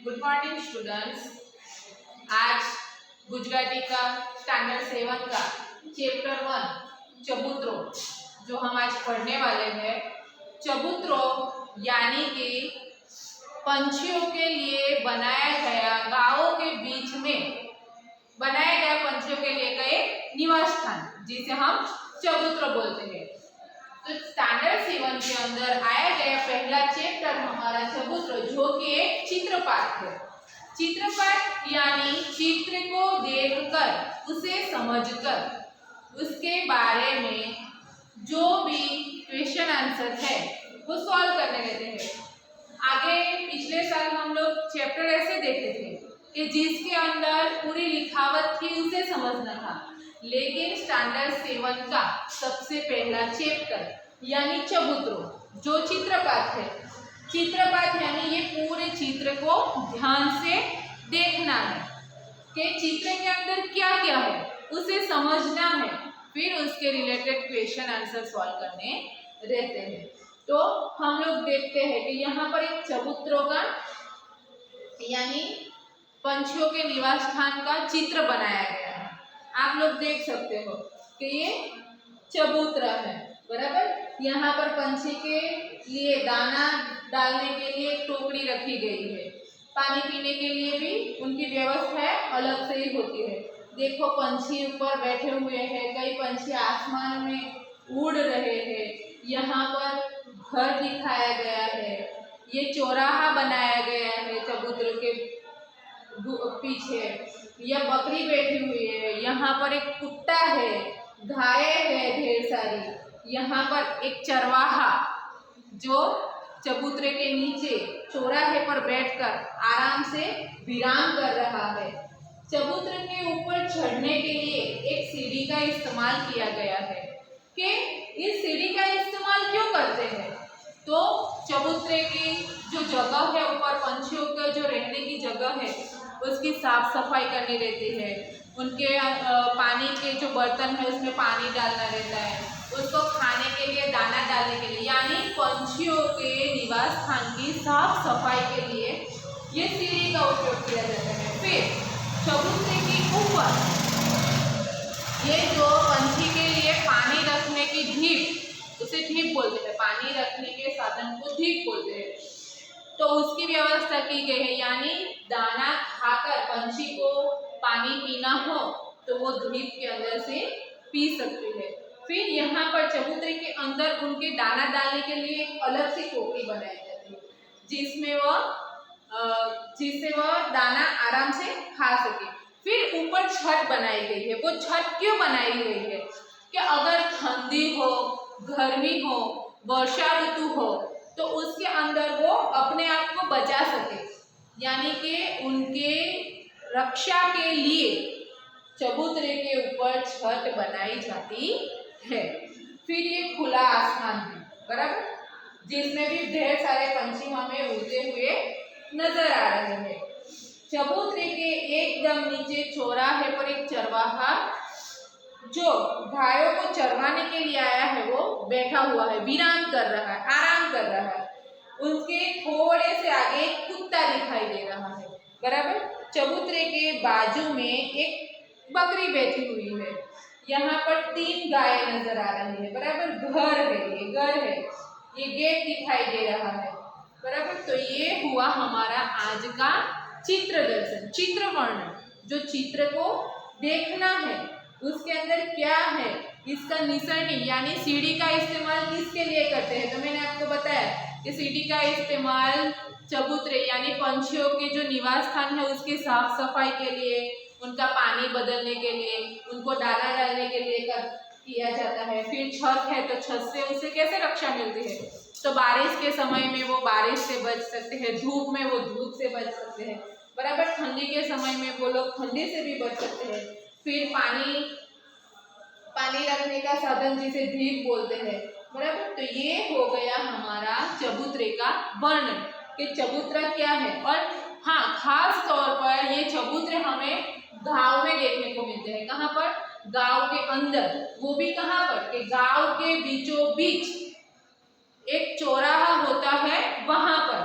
Good morning students. आज गुजराती का standard 7 का चैप्टर 1 चबूतरो जो हम आज पढ़ने वाले हैं। चबूतरो यानी कि पंछियों के लिए बनाया गया, गांवों के बीच में बनाया गया पंछियों के लिए का एक निवास स्थान जिसे हम चबूतरो बोलते हैं। तो स्टैंडर्ड 7 के अंदर आया गया पहला चैप्टर हमारा चबूतरो, जो कि एक चित्रपाठ है। चित्रपाठ यानी चित्र को देखकर, उसे समझकर, उसके बारे में जो भी क्वेश्चन आंसर है वो सॉल्व करने रहते हैं। आगे पिछले साल हम लोग चैप्टर ऐसे देखे थे कि जिसके अंदर पूरी लिखावट थी उसे समझना था, लेकिन स्टैंडर्ड 7 का सबसे पहला चैप्टर यानी चबूतरो जो चित्रपाठ है, चित्रपाठ यानी ये पूरे चित्र को ध्यान से देखना है कि चित्र के अंदर क्या क्या है उसे समझना है, फिर उसके रिलेटेड क्वेश्चन आंसर सॉल्व करने रहते हैं। तो हम लोग देखते हैं कि यहाँ पर एक चबूतरो का यानी पंछियों के निवास स्थान का चित्र बनाया गया है। आप लोग देख सकते हो कि ये चबूतरा है, बराबर। यहाँ पर पंछी के लिए दाना डालने के लिए एक टोकरी रखी गई है। पानी पीने के लिए भी उनकी व्यवस्था अलग से ही होती है। देखो पंछी ऊपर बैठे हुए हैं, कई पंछी आसमान में उड़ रहे हैं। यहाँ पर घर दिखाया गया है, ये चौराहा बनाया गया है चबूतरे के पीछे। यह बकरी बैठी हुई है, यहाँ पर एक कुत्ता है, गायें है ढेर सारी। यहाँ पर एक चरवाहा जो चबूतरे के नीचे चौराहे पर बैठकर आराम से विराम कर रहा है। चबूतरे के ऊपर चढ़ने के लिए एक सीढ़ी का इस्तेमाल किया गया है। कि इस सीढ़ी का इस्तेमाल क्यों करते हैं? तो चबूतरे की जो जगह है, ऊपर पंछियों का जो रहने की जगह है उसकी साफ सफाई करनी रहती है। उनके पानी के जो बर्तन है उसमें पानी डालना रहता है, उसको खाने के लिए दाना डालने के लिए, यानी पंछियों के निवास स्थान की साफ सफाई के लिए ये सीढ़ी का उपयोग किया जाता है। फिर चबूतरे के ऊपर ये जो पंछी के लिए पानी रखने की ढीप, उसे ढीप बोलते हैं, पानी रखने के साधन को ढीप बोलते हैं, तो उसकी व्यवस्था की गई है। यानी दाना खाकर पंछी को पानी पीना हो तो वो ढीप के अंदर से पी सकती है। फिर यहाँ पर चबूतरे के अंदर उनके दाना डालने के लिए एक अलग सी टोकरी बनाई जाती है जिससे वह दाना आराम से खा सके। फिर ऊपर छत बनाई गई है। वो छत क्यों बनाई गई है? कि अगर ठंडी हो, गर्मी हो, वर्षा ऋतु हो तो उसके अंदर वो अपने आप को बचा सके, यानी कि उनके रक्षा के लिए चबूतरे के ऊपर छत बनाई जाती है। फिर ये खुला आसमान है, बराबर, जिसमें भी ढेर सारे पंछी हमें उड़ते हुए नजर आ रहे हैं। चबूतरे के एकदम नीचे चौराहे पर एक चरवाहा जो गायों को चरवाने के लिए आया है वो बैठा हुआ है, विराम कर रहा है, आराम कर रहा है। उनके थोड़े से आगे एक कुत्ता दिखाई दे रहा है, बराबर। चबूतरे के बाजू में एक बकरी बैठी हुई है। यहाँ पर 3 गायें नजर आ रही है, बराबर। घर है, ये घर है, ये गेट दिखाई दे रहा है, बराबर। तो ये हुआ हमारा आज का चित्र दर्शन, चित्र वर्णन। जो चित्र को देखना है उसके अंदर क्या है, इसका निशानी यानी सीढ़ी का इस्तेमाल किसके लिए करते हैं? तो मैंने आपको बताया कि सीढ़ी का इस्तेमाल चबूतरे यानी पंछियों के जो निवास स्थान है उसकी साफ सफाई के लिए, उनका पानी बदलने के लिए, उनको दाना डालने के लिए किया जाता है। फिर छत है तो छत से उसे कैसे रक्षा मिलती है? तो बारिश के समय में वो बारिश से बच सकते हैं, धूप में वो धूप से बच सकते हैं, बराबर। ठंडी के समय में वो लोग ठंडी से भी बच सकते हैं। फिर पानी रखने का साधन जिसे ढीप बोलते हैं, बराबर। तो ये हो गया हमारा चबूतरे का वर्णन कि चबूतरा क्या है। और हाँ, खास तौर पर ये चबूतरे हमें गांव में देखने को मिलते हैं। कहाँ पर? गांव के अंदर। वो भी कहाँ पर? कि गांव के बीचों बीच एक चौराहा होता है, वहां पर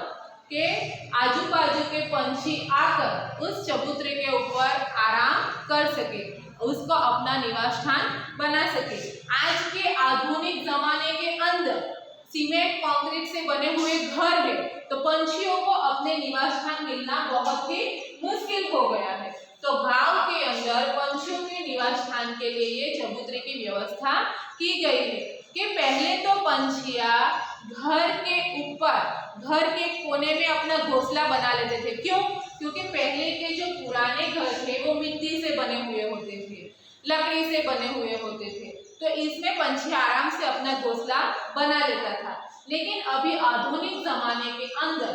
कि आजू बाजू के पंछी आकर उस चबूतरे के ऊपर आराम कर सके, उसको अपना निवास स्थान बना सके। आज के आधुनिक जमाने के अंदर सीमेंट कंक्रीट से बने हुए घर है, तो पंछियों को अपने निवास स्थान मिलना बहुत ही मुश्किल हो गया है। तो गांव के अंदर पंछियों के निवास स्थान के लिए ये चबूतरे की व्यवस्था की गई है कि पहले तो पंछियां घर के ऊपर, घर के कोने में अपना घोंसला बना लेते थे। क्यों? क्योंकि पहले के जो पुराने घर थे वो मिट्टी से बने हुए होते थे, लकड़ी से बने हुए होते थे, तो इसमें पंछी आराम से अपना घोंसला बना लेता था। लेकिन अभी आधुनिक जमाने के अंदर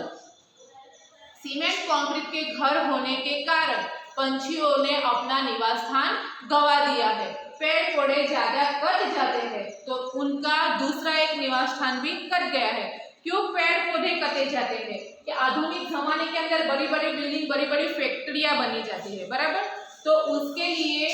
सीमेंट कंक्रीट के घर होने के कारण पंछियों ने अपना निवास स्थान गंवा दिया है। पेड़ पौधे ज्यादा कट जाते हैं तो उनका दूसरा एक निवास स्थान भी कट गया है। क्यों पेड़ पौधे कटे जाते हैं? कि आधुनिक जमाने के अंदर बड़ी बड़ी बिल्डिंग, बड़ी बड़ी फैक्ट्रियां बनी जाती है, बराबर। तो उसके लिए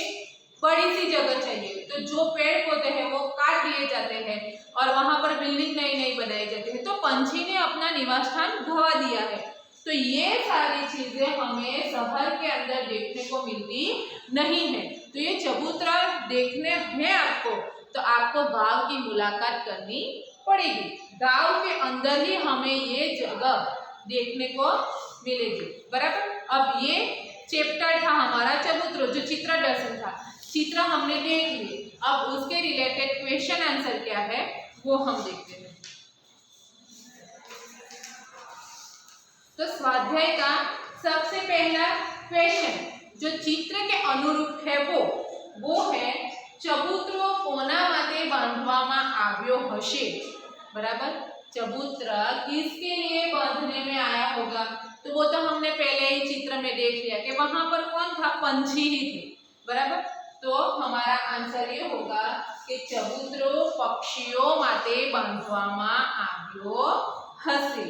बड़ी सी जगह चाहिए, तो जो पेड़ पौधे हैं वो काट दिए जाते हैं और वहां पर बिल्डिंग नई नई बनाई जाती है, तो पंछी ने अपना निवास स्थान गंवा दिया है। तो ये सारी चीजें हमें शहर के अंदर देखने को मिलती नहीं है। तो ये चबूतरा देखने हैं आपको, तो आपको गांव की मुलाकात करनी पड़ेगी। गांव के अंदर ही हमें ये जगह देखने को मिलेगी, बराबर। अब ये चैप्टर था हमारा चबूतरा, जो चित्र दर्शन था, चित्र हमने देख लिए। अब उसके रिलेटेड क्वेश्चन आंसर क्या है वो हम देखते हैं। तो स्वाध्याय का सबसे पहला क्वेश्चन जो चित्र के अनुरूप है वो है चबूतरो कोना माटे बांधवामां आव्यो हशे, बराबर। चबूतरा किसके लिए बांधने में आया होगा? तो वो तो हमने पहले ही चित्र में देख लिया कि वहां पर कौन था? पंछी ही थे, बराबर। तो हमारा आंसर ये होगा कि चबूतरो पक्षियों माटे बांधवामां आव्यो हशे,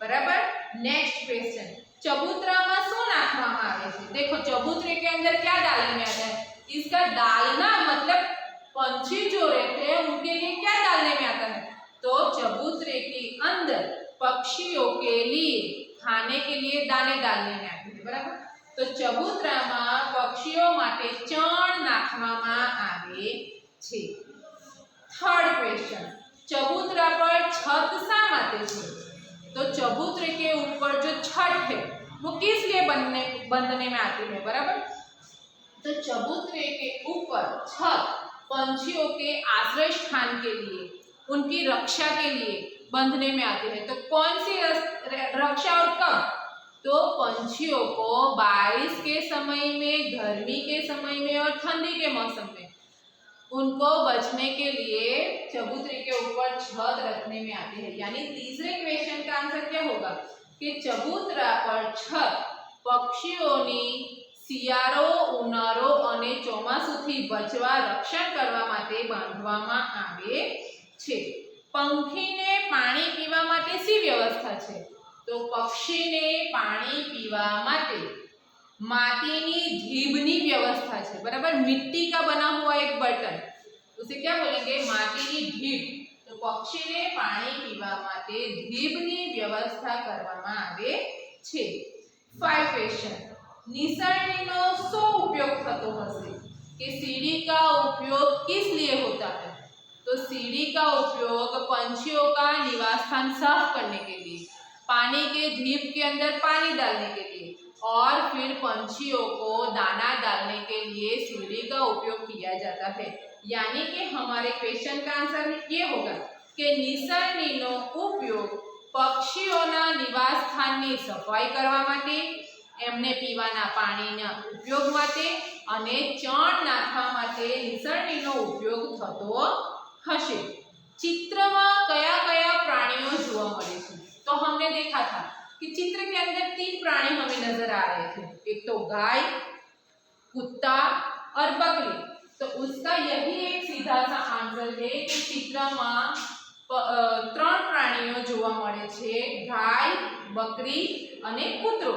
बराबर। नेक्स्ट क्वेश्चन, चबूतरामां શું નાખવામાં આવે છે? देखो चबूतरे के अंदर क्या डालने में आता है? इसका डालना मतलब पंछी जो रहते हैं उनके लिए क्या डालने में आता है? तो चबूतरे के अंदर पक्षियों के लिए खाने के लिए दाने डालने में आते हैं, बराबर। तो चबूतरामां पक्षियों માટે ચણ નાખવામાં આવે છે। थर्ड क्वेश्चन, चबूतरा पर छत શા માટે છે? तो चबूतरे के ऊपर जो छत है वो किस लिए बंधने में आती है, बराबर। तो चबूतरे के ऊपर छत पंछियों के आश्रय स्थान के लिए, उनकी रक्षा के लिए बंधने में आती है। तो कौन सी रक्षा और कब? तो पंछियों को बारिश के समय में, गर्मी के समय में और ठंडी के मौसम में उनको बचने के लिए चबूतरे के ऊपर छत रखने में आती है। यानी तीसरे क्वेश्चन का आंसर क्या होगा कि चबूतरा पर छत पक्षीओनी શિયાળો, ઉનાળો અને ચોમાસુથી બચવા રક્ષણ કરવા માટે બાંધવામાં આવે છે। પંખીને પાણી પીવા માટે શી વ્યવસ્થા છે? તો પક્ષીને પાણી પીવા માટે माटीनी ढीबनी व्यवस्था है, बराबर। मिट्टी का बना हुआ एक बर्तन, उसे क्या बोलेंगे? माटीनी ढीब। तो पक्षी ने पानी पीवा माटे ढीबनी व्यवस्था करवामां आवे छे। 5 क्वेश्चन, निसरણીનો शो उपयोग थतो हशे? कि सीढ़ी का उपयोग किस लिए होता है? तो सीढ़ी का उपयोग पंछियों का निवास स्थान साफ करने के लिए, पानी के ढीब के अंदर पानी डालने के लिए और फिर पंछियों को दाना डालने के लिए सीढ़ी का उपयोग किया जाता है। यानी कि हमारे क्वेश्चन का आंसर ये होगा कि निसरણીનો उपयोग पक्षीओना निवास स्थाननी सफाई करवा माटे, एमने पीवाना पाणीना उपयोग माटे अने चण नाखवा माटे निसरણીનો उपयोग थतो हशे। चित्रमां कया कया प्राणीओ जोवा मळे छे? तो हमने देखा था कि चित्र के अंदर 3 प्राणी हमें नजर आ रहे थे, एक तो गाय, कुत्ता और बकरी। तो उसका यही एक सीधा सा आंसर है कि चित्र में 3 प्राणीओ जोवा मळे छे, गाय, बकरी और कूतरो,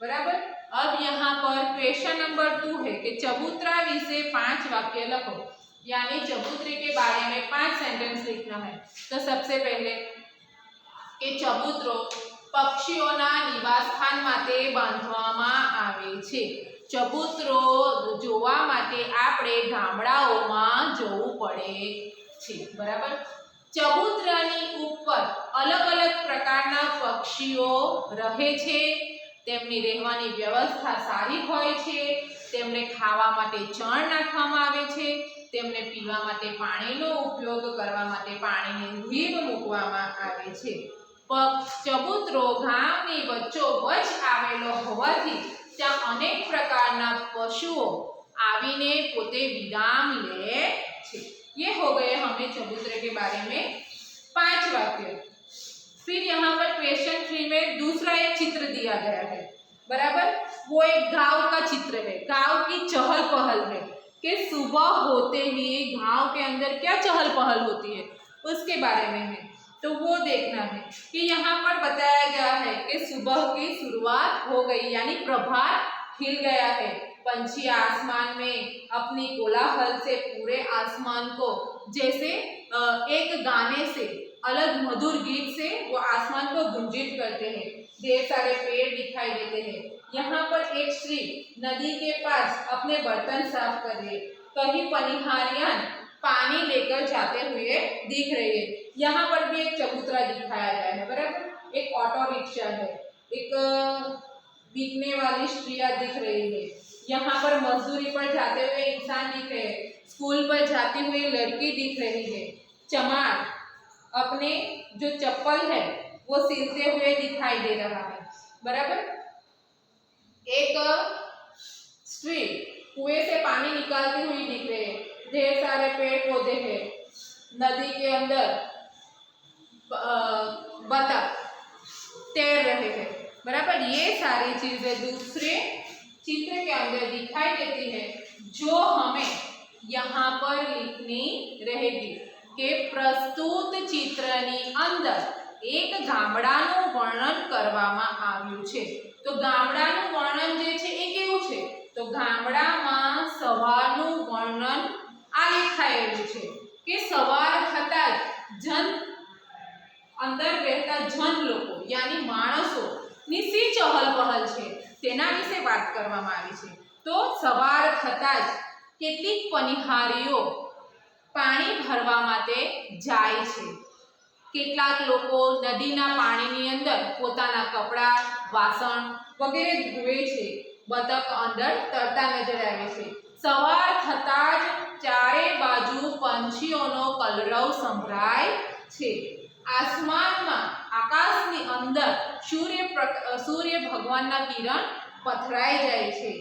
बराबर। अब यहाँ पर क्वेश्चन नंबर 2 है कि चबूतरा विषे 5 वाक्य लिखो। यानी चबूतरे के बारे में 5 सेंटेंस लिखना है। तो सबसे पहले कि चबूतरो પક્ષીઓના નિવાસસ્થાન માટે બાંધવામાં આવે છે. ચબૂતરો જોવા માટે આપણે ગામડાઓમાં જવું પડે છે. બરાબર. ચબૂતરાની ઉપર અલગ અલગ પ્રકારના પક્ષીઓ રહે છે. તેમની રહેવાની વ્યવસ્થા સારી હોય છે. તેમને ખાવા માટે ચણ નાખવામાં આવે છે. તેમને પીવા માટે પાણીનો ઉપયોગ કરવા માટે પાણીની વીમ મૂકવામાં આવે છે. ચબૂતરો ગામની વચ્ચોવચ આવેલો હોવાથી ત્યાં અનેક પ્રકારના પશુઓ आवीने पोते विराम ले छे। ये हो गए हमें चबूतरे के बारे में 5 वाक्य। फिर यहाँ पर क्वेश्चन 3 में दूसरा एक चित्र दिया गया है। बराबर, वो एक गांव का चित्र है। गांव की चहल पहल है कि सुबह होते ही गांव के अंदर क्या चहल पहल होती है उसके बारे में है। तो वो देखना है कि यहाँ पर बताया गया है कि सुबह की शुरुआत हो गई, यानी प्रभात खिल गया है। पंछी आसमान में अपनी कोलाहल से पूरे आसमान को जैसे एक गाने से, अलग मधुर गीत से वो आसमान को गुंजित करते हैं। ढेर सारे पेड़ दिखाई देते हैं। यहाँ पर एक स्त्री नदी के पास अपने बर्तन साफ कर रही है। कहीं पनिहारियां पानी लेकर जाते हुए दिख रही है। यहाँ पर भी एक चबूतरा दिखाया गया है। बराबर, एक ऑटो रिक्शा है, एक बिकने वाली स्त्रियां दिख रही है। यहाँ पर मजदूरी पर जाते हुए इंसान दिख रहे हैं। स्कूल पर जाती हुई लड़की दिख रही है। चमार अपने जो चप्पल है वो सिलते हुए दिखाई दे रहा है। बराबर, एक स्त्री कुएं से पानी निकालती हुई दिख रही है। ढेर सारे पेड़ पौधे हैं। नदी के अंदर बतख तैर रहे हैं। बराबर, ये सारी चीजें दूसरे चित्र के अंदर दिखाई देती है, जो हमें यहाँ पर लिखनी रहेगी कि प्रस्तुत चित्रनी अंदर एक गामडाનું વર્ણન કરવામાં આવ્યું છે। તો ગામડાનું વર્ણન જે છે એ કેવું છે? તો ગામડામાં સવારનું વર્ણન આ લખાયેલું છે કે સવાર થતા જન અંદર રહેતા જન લોકો यानी માણસો ની સી ચહલ પહલ છે તેના વિશે વાત કરવામાં આવી છે। તો સવાર થતા જ કેટલીક પનિહારીઓ પાણી ભરવા માટે જાય છે। કેટલાક લોકો નદીના પાણીની અંદર પોતાના કપડા, વાસણ વગેરે ધોવે છે। બતક અંદર તરતા નજર આવે છે। સવાર થતા જ ચારે બાજુ પંછીઓનો કલરવ સંભળાય છે। આસમાનમાં આકાશની અંદર સૂર્ય ભગવાનના કિરણ પથરાઈ જાય છે।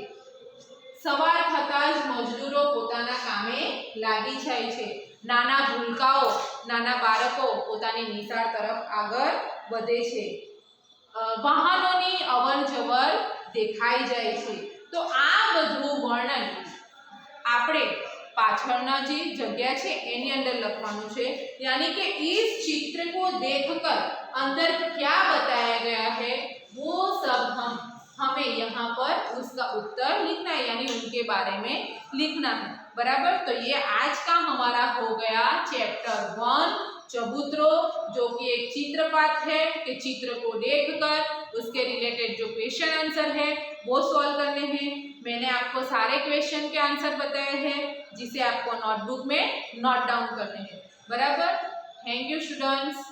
સવાર થતાં જ મજદૂરો પોતાના કામે લાગી જાય છે। નાના ભૂલકાઓ, નાના બાળકો પોતાની નિશાળ તરફ આગળ વધે છે। વાહનોની અવર જવર દેખાઈ જાય છે। તો આ બધું વર્ણન આપણે पाछळना जी जगह है एनी अंदर लखवानुं छे। यानी कि इस चित्र को देखकर अंदर क्या बताया गया है वो सब हमें यहाँ पर उसका उत्तर लिखना है, यानी उनके बारे में लिखना है। बराबर, तो ये आज का हमारा हो गया चैप्टर 1 चबूतरो, जो कि एक चित्रपाठ है कि चित्र को देखकर उसके रिलेटेड जो क्वेश्चन आंसर है वो सॉल्व करने हैं। मैंने आपको सारे क्वेश्चन के आंसर बताए हैं, जिसे आपको नोटबुक में नोट डाउन करने हैं। बराबर, थैंक यू स्टूडेंट्स।